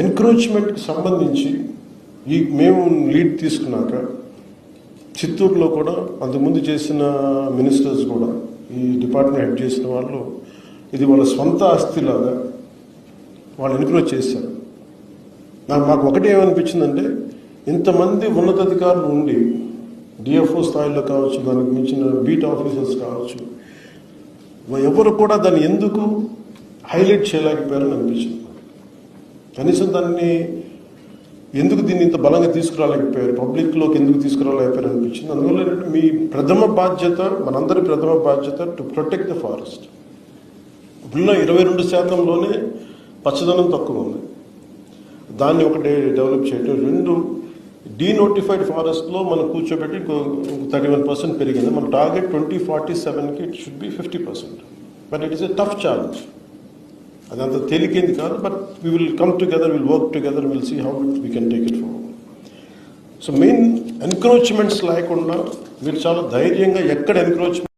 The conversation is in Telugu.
ఎన్క్రోచ్మెంట్కి సంబంధించి మేము లీడ్ తీసుకున్నాక చిత్తూరులో కూడా అంతకుముందు చేసిన మినిస్టర్స్ కూడా ఈ డిపార్ట్మెంట్ హెడ్ చేసిన వాళ్ళు ఇది వాళ్ళ స్వంత ఆస్తిలాగా వాళ్ళు ఎన్క్రోచ్ చేశారు. మాకు ఒకటి ఏమనిపించిందంటే ఇంతమంది ఉన్నతాధికారులు ఉండి డిఎఫ్ఓ స్థాయిలో కావచ్చు, దానికి మించిన బీట్ ఆఫీసర్స్ కావచ్చు, ఎవరు కూడా దాన్ని ఎందుకు హైలైట్ చేయలేకపోయారని అనిపించింది. కనీసం దాన్ని ఎందుకు దీన్ని ఇంత బలంగా తీసుకురాలేకపోయారు, పబ్లిక్లోకి ఎందుకు తీసుకురాలేకపోయారు అనిపించింది. అందువల్ల మీ ప్రథమ బాధ్యత, మనందరి ప్రథమ బాధ్యత టు ప్రొటెక్ట్ ద ఫారెస్ట్. ఇప్పుడున్న 22%లోనే పచ్చదనం తక్కువ ఉంది, దాన్ని ఒకటి డెవలప్ చేయడం. 2 డీనోటిఫైడ్ ఫారెస్ట్లో మనం కూర్చోబెట్టి 31% పెరిగింది. మన టార్గెట్ 2047కి it should be 50%. But it is a tough challenge. అదంత తేలికేంది కాదు. But we will come together, will work together, will see how we can take it forward. So main encroachments లేకుండా మీరు చాలా ధైర్యంగా ఎక్కడ ఎన్క్రోచ్మెంట్